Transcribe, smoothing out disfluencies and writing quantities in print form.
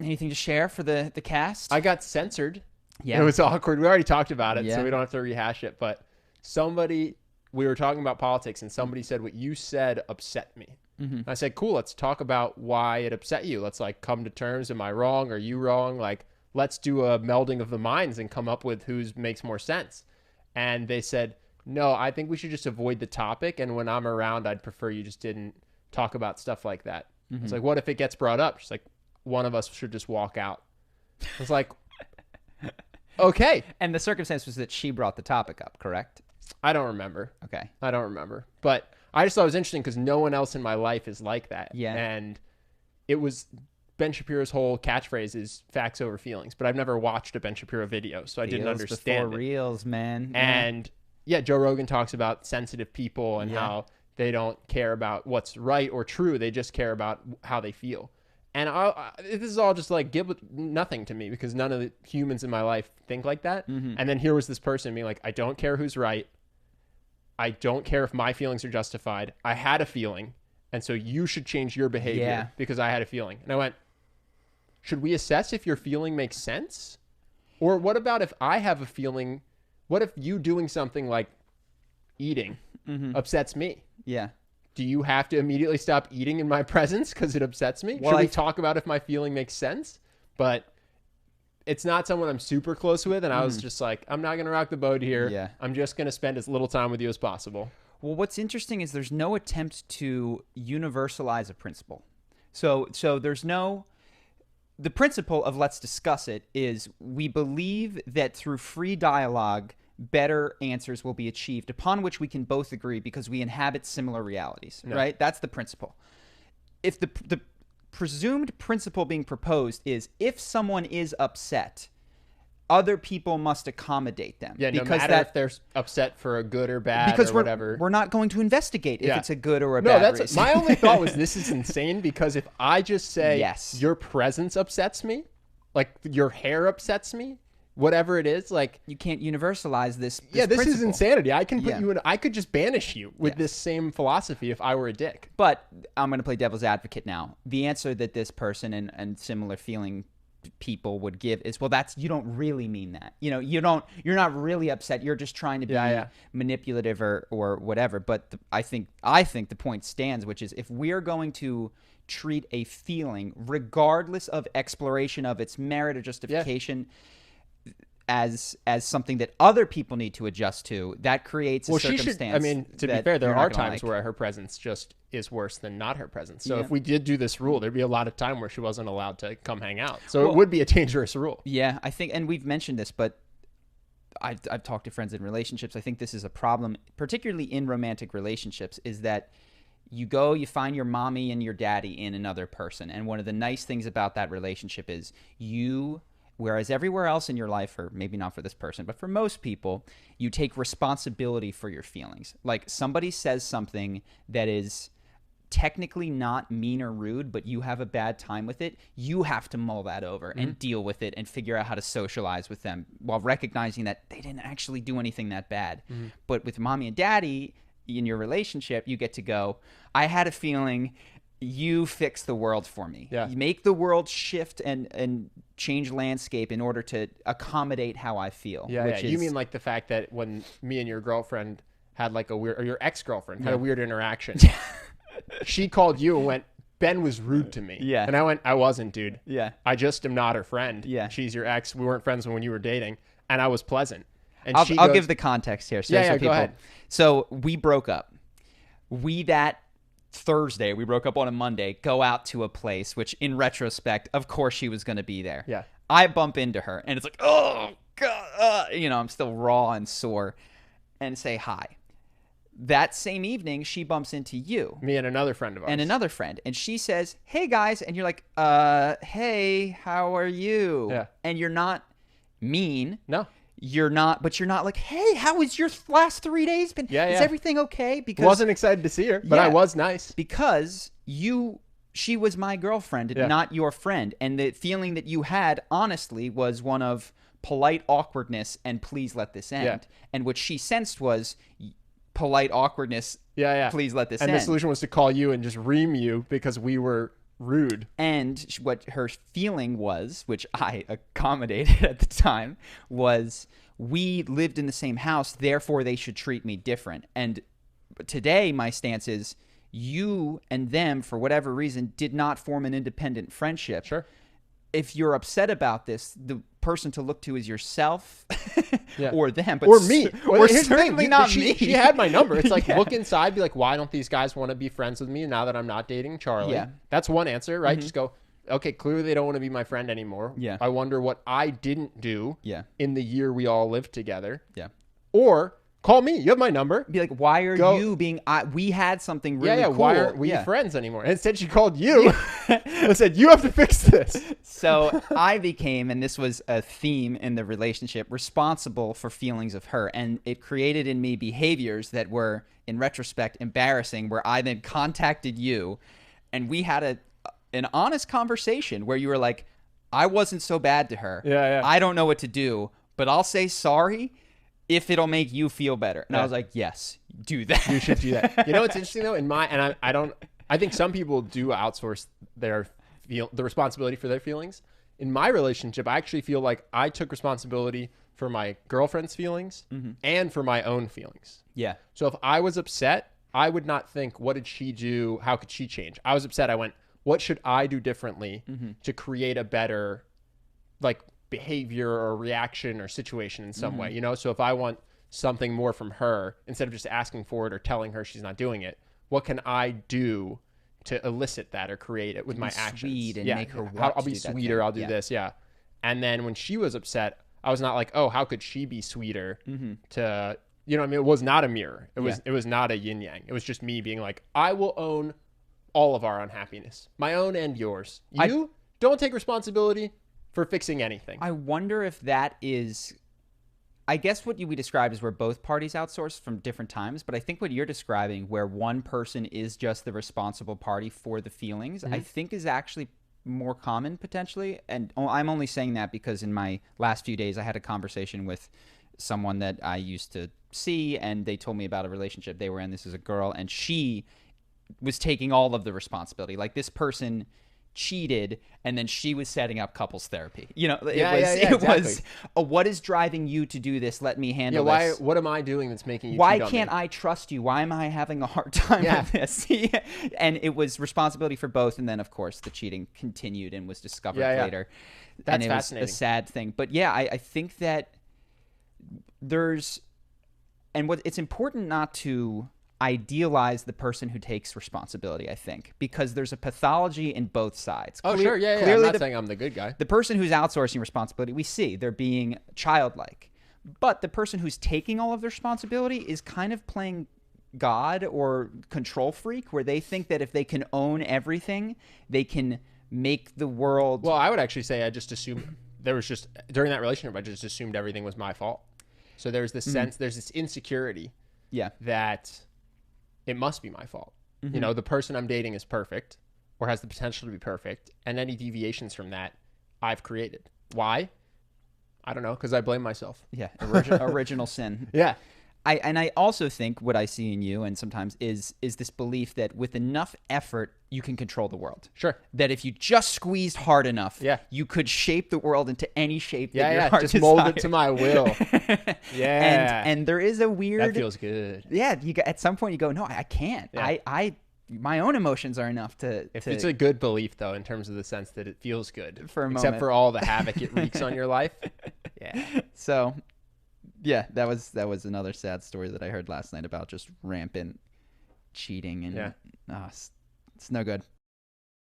Anything to share for the cast? I got censored. Yeah. It was awkward. We already talked about it, Yeah. so we don't have to rehash it. But we were talking about politics, and somebody said, what you said upset me. I said, cool, let's talk about why it upset you. Let's like come to terms. Am I wrong? Are you wrong? Like, let's do a melding of the minds and come up with whose makes more sense. And they said, no, I think we should just avoid the topic. And when I'm around, I'd prefer you just didn't talk about stuff like that. It's like, what if it gets brought up? She's like, one of us should just walk out. I was like, okay. And the circumstance was that she brought the topic up, correct? I don't remember. Okay. I don't remember. But I just thought it was interesting because no one else in my life is like that. Yeah. And it was Ben Shapiro's whole catchphrase is facts over feelings. But I've never watched a Ben Shapiro video, so I didn't understand before it. reels, man. And yeah, Joe Rogan talks about sensitive people and how they don't care about what's right or true. They just care about how they feel. And this is all just like nothing to me because none of the humans in my life think like that. And then here was this person being like, I don't care who's right. I don't care if my feelings are justified. I had a feeling. And so you should change your behavior because I had a feeling. And I went, should we assess if your feeling makes sense? Or what about if I have a feeling? What if you doing something like eating upsets me? Yeah. Do you have to immediately stop eating in my presence because it upsets me? Well, Should we talk about if my feeling makes sense? But it's not someone I'm super close with. And I was just like, I'm not going to rock the boat here. Yeah. I'm just going to spend as little time with you as possible. Well, what's interesting is there's no attempt to universalize a principle. So there's no... The principle of let's discuss it is we believe that through free dialogue, better answers will be achieved upon which we can both agree because we inhabit similar realities, right? That's the principle. If the presumed principle being proposed is if someone is upset, other people must accommodate them. Yeah, because no matter if they're upset for a good or bad because or whatever. We're not going to investigate if it's a good or a no, bad that's reason. my only thought was this is insane because if I just say your presence upsets me, like your hair upsets me, whatever it is, like you can't universalize this this principle. is insanity. I can put you in. I could just banish you with this same philosophy if I were a dick. But I'm going to play devil's advocate now. The answer that this person and similar feeling people would give is, well, that's, you don't really mean that. You know, you're not really upset. You're just trying to be manipulative or whatever. But I think the point stands, which is if we're going to treat a feeling, regardless of exploration of its merit or justification, as something that other people need to adjust to, that creates a circumstance. I mean, to be fair, there are times where her presence just is worse than not her presence. So if we did do this rule, there'd be a lot of time where she wasn't allowed to come hang out. So it would be a dangerous rule. Yeah, I think, and we've mentioned this, but I've talked to friends in relationships. I think this is a problem, particularly in romantic relationships, is that you find your mommy and your daddy in another person. And one of the nice things about that relationship is whereas everywhere else in your life, or maybe not for this person, but for most people, you take responsibility for your feelings. Like somebody says something that is technically not mean or rude, but you have a bad time with it, you have to mull that over and deal with it and figure out how to socialize with them while recognizing that they didn't actually do anything that bad. But with mommy and daddy in your relationship, you get to go, I had a feeling, you fix the world for me. Yeah. You make the world shift and change landscape in order to accommodate how I feel. Yeah, you mean like the fact that when me and your girlfriend had like a weird, or your ex-girlfriend had a weird interaction, she called you and went, Ben was rude to me. Yeah. And I went, I wasn't, dude. Yeah. I just am not her friend. Yeah. She's your ex. We weren't friends when you were dating. And I was pleasant. And I'll give the context here. So go ahead. So we broke up. That Thursday, we broke up on a Monday, go out to a place, which in retrospect, of course she was going to be there. Yeah. I bump into her and it's like, oh God, I'm still raw and sore, and say hi. That same evening, she bumps into you. Me and another friend of ours. And another friend. And she says, hey guys. And you're like, hey, how are you? Yeah. And you're not mean. No. You're not like, hey, how was your last 3 days been? Is everything okay? Because wasn't excited to see her, but I was nice. Because she was my girlfriend, not your friend. And the feeling that you had, honestly, was one of polite awkwardness and please let this end. Yeah. And what she sensed was polite awkwardness. Please let this end. And the solution was to call you and just ream you because we were rude. And what her feeling was, which I accommodated at the time, was we lived in the same house, therefore they should treat me different. And today my stance is you and them, for whatever reason, did not form an independent friendship. Sure. If you're upset about this, the person to look to is yourself Yeah. or them. But or me. Or Here's the thing, certainly not me. She had my number. It's like, Yeah. look inside, be like, why don't these guys want to be friends with me now that I'm not dating Charlie? Yeah. That's one answer, right? Just go, okay, clearly they don't want to be my friend anymore. Yeah. I wonder what I didn't do Yeah. in the year we all lived together. Yeah. Or call me. You have my number. Be like, why are you being... we had something really cool. Why aren't we friends anymore? And instead she called you and said, you have to fix this. So I became, and this was a theme in the relationship, responsible for feelings of her. And it created in me behaviors that were, in retrospect, embarrassing, where I then contacted you and we had an honest conversation where you were like, I wasn't so bad to her. Yeah. I don't know what to do, but I'll say sorry if it'll make you feel better. And I was like, yes, do that. You should do that. You know what's interesting though? I think some people do outsource the responsibility for their feelings. In my relationship, I actually feel like I took responsibility for my girlfriend's feelings and for my own feelings. Yeah. So if I was upset, I would not think, what did she do? How could she change? I was upset. I went, what should I do differently to create a better, like, behavior or reaction or situation in some way, you know? So if I want something more from her, instead of just asking for it or telling her she's not doing it, what can I do to elicit that or create it with my actions? Sweet and make her want I'll to be do that sweeter. thing. I'll do this. Yeah. And then when she was upset, I was not like, oh, how could she be sweeter to, you know what I mean? It was not a mirror. It was not a yin yang. It was just me being like, I will own all of our unhappiness, my own and yours. You don't take responsibility for fixing anything. I wonder if that is, I guess what we described is where both parties outsource from different times, but I think what you're describing, where one person is just the responsible party for the feelings, I think is actually more common potentially. And I'm only saying that because in my last few days, I had a conversation with someone that I used to see, and they told me about a relationship they were in. This is a girl, and she was taking all of the responsibility. Like, this person cheated, and then she was setting up couples therapy. You know, it was what is driving you to do this? Let me handle this. What am I doing that's making you Why cheat on can't me? I trust you? Why am I having a hard time with this? And it was responsibility for both, and then of course the cheating continued and was discovered later. That's and it fascinating. was a sad thing. But yeah, I think that it's important not to idealize the person who takes responsibility, I think, because there's a pathology in both sides. Sure. Yeah. I'm not saying I'm the good guy. The person who's outsourcing responsibility, we see they're being childlike. But the person who's taking all of the responsibility is kind of playing God or control freak, where they think that if they can own everything, they can make the world... Well, I would actually say I just assumed during that relationship, I just assumed everything was my fault. So there's this sense, there's this insecurity that it must be my fault. You know, the person I'm dating is perfect or has the potential to be perfect, and any deviations from that I've created. Why? I don't know, because I blame myself. Yeah, original sin. Yeah. I also think what I see in you, and sometimes is this belief that with enough effort, you can control the world. Sure. That if you just squeezed hard enough, you could shape the world into any shape that your heart just mold it to my will. And there is a weird... That feels good. Yeah, at some point you go, no, I can't. Yeah. My own emotions are enough to... It's a good belief, though, in terms of the sense that it feels good. For a moment. Except for all the havoc it wreaks on your life. Yeah. So... yeah, that was another sad story that I heard last night about just rampant cheating, and it's no good.